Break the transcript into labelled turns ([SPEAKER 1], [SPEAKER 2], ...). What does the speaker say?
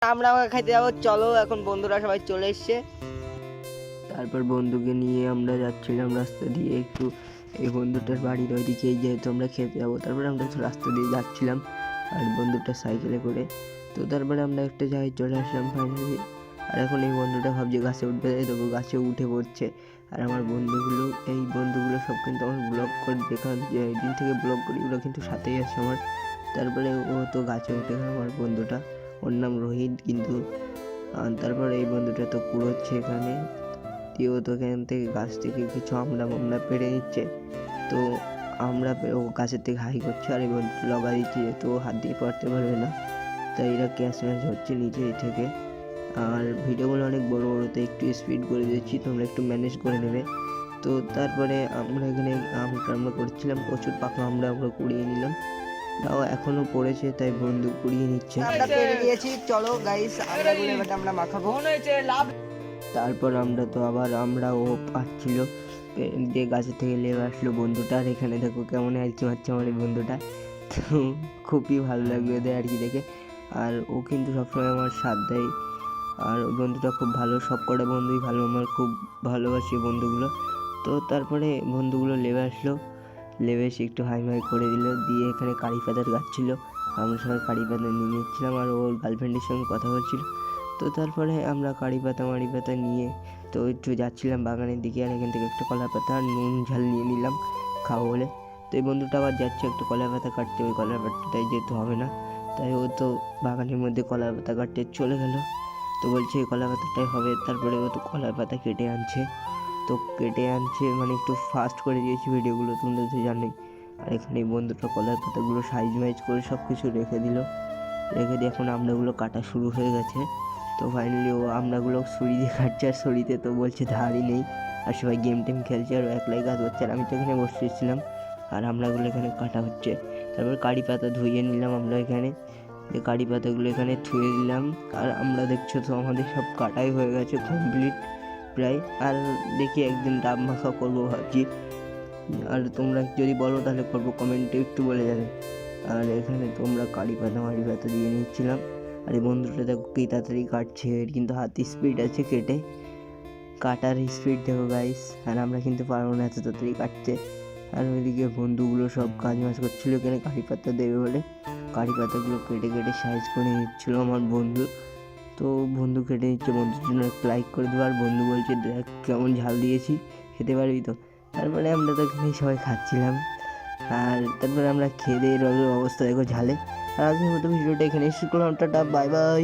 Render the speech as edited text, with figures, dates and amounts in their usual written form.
[SPEAKER 1] আমরা খাইতে যাবো, চলো। এখন বন্ধুরা সবাই চলে এসছে। তারপর বন্ধুকে নিয়ে আমরা যাচ্ছিলাম রাস্তা দিয়ে একটু এই বন্ধুটার বাড়ির ওইদিকেই, যেহেতু আমরা খেতে যাবো। তারপরে আমরা একটু রাস্তা দিয়ে যাচ্ছিলাম আর বন্ধুটা সাইকেলে করে। তো তারপরে আমরা একটা জায়গায় চলে আসলাম ফাইনালি। আর এখন এই বন্ধুটা ভাবছে গাছে উঠবে, দেখো গাছে উঠে পড়ছে। আর আমার বন্ধুগুলো সব কিন্তু আমার ব্লগ করে দেখা, যে দিন থেকে ব্লগ করি ওরা কিন্তু সাথেই আছে আমার। তারপরে ও তো গাছে উঠে গেল আমার বন্ধুটা, ওর নাম রোহিত কিন্তু। তারপরে এই বন্ধুটা তো কুড়োচ্ছে এখানে, ও তো এখান থেকে গাছ থেকে কিছু আমরা পেড়ে নিচ্ছে। তো ও গাছের থেকে হাই করছে আর এই বন্ধুটা লগা দিচ্ছে, যেহেতু হাত দিয়ে পারতে পারবে না, তাই এরা ক্যাশ ম্যাচ হচ্ছে নিচে থেকে। আর ভিডিওগুলো অনেক বড় বড়, তো একটু স্পিড করে দিচ্ছি, তোমরা একটু ম্যানেজ করে নেবে। তো তারপরে আমরা এখানে আমরা করছিলাম, প্রচুর পাকা আমরা কুড়িয়ে নিলাম। তাও এখনো পড়েছে, তাই বন্ধু কুড়িয়ে নিচ্ছে। আমরা পেরে নিয়েছি, চলো গাইস আমরা মাখাবো। তারপর আমরাও পাচ্ছিল যে গাছের থেকে লেবে আসলো বন্ধুটা। আর এখানে দেখো কেমন আর কি মারছে আমার এই বন্ধুটা, তো খুবই ভালো লাগবে ওদের আর কি দেখে। আর ও কিন্তু সবসময় আমার সাথ দেয়, আর ওই বন্ধুটা খুব ভালো, সব কটা বন্ধুই ভালো, আমার খুব ভালোবাসি বন্ধুগুলো। তো তারপরে বন্ধুগুলো লেবে আসলো, লেবে এসে একটু হাই করে দিল, দিয়ে এখানে কারি পাতার গাছ ছিল, আমরা সবাই কারি পাতা নিয়ে নিচ্ছিলাম আর ওর গার্লফ্রেন্ডের সঙ্গে কথা বলছিল। তো তারপরে আমরা কারি পাতা নিয়ে তো একটু যাচ্ছিলাম বাগানের দিকে। আর এখান থেকে একটা কলা পাতা আর নুন ঝাল নিয়ে নিলাম খাবো বলে। তো এই বন্ধুটা আবার যাচ্ছে একটা কলা পাতা কাটতে, ওই কলা পাতাটাই যেহেতু হবে না, তাই ও তো বাগানের মধ্যে কলা পাতা কাটতে চলে গেল। তো বলছে এই কলা পাতাটাই হবে। তারপরে ও তো কলা পাতা কেটে আনছে, মানে একটু ফাস্ট করে দিয়েছি ভিডিওগুলো, তোমরা তো জানোই। আর এখানে এই বন্ধুটা কলার পাতাগুলো সাইজ করে সব কিছু রেখে দিয়ে এখন আমড়াগুলো কাটা শুরু হয়ে গেছে। তো ফাইনালি ও আমড়াগুলো ছুরি দিয়ে কাটছে, আর ছুরিতে তো বলছে ধারই নেই, আর সবাই গেম খেলছে আর একলাই কাজ হচ্ছে। আর আমি তো এখানে বসেছিলাম আর আমড়াগুলো এখানে কাটা হচ্ছে। তারপর কারি পাতা ধুয়ে নিলাম আমরা এখানে, কারি পাতাগুলো এখানে ধুয়ে দিলাম। আর আমরা দেখছো তো আমাদের সব কাটাই হয়ে গেছে কমপ্লিট প্রায়। আর দেখি একদিন ডাব মাখা করবো ভাবছি। আর তোমরা যদি বলো তাহলে করবো, কমেন্টে একটু বলে যাবে। আর এখানে তোমরা কারি পাতা দিয়ে নিচ্ছিলাম। আর এই বন্ধুটা দেখো কি তাড়াতাড়ি কাটছে, কিন্তু হাত স্পিড আছে কাটার স্পিড দেখো গাইস। আর আমরা কিন্তু পারবো না এত তাড়াতাড়ি কাটতে। আর ওইদিকে বন্ধুগুলো সব কাজ করছিলো এখানে কারি পাতা দেবে বলে, কারি পাতাগুলো কেটে সাইজ করে নিচ্ছিলো আমার বন্ধু। তো বন্ধু কেটে নিচ্ছে, বন্ধুর জন্য একটা লাইক করে দেবো। আর বন্ধু বলছে দেখ কেমন ঝাল দিয়েছি, খেতে পারবি তো। তারপরে আমরা তো এখানে সবাই খাচ্ছিলাম। আর তারপরে আমরা খেয়ে দিয়ে অবস্থা দেখো ঝালে। আর আজকের মতো ভিডিওটা এখানে শুরু করলাম, টাটা বাই বাই।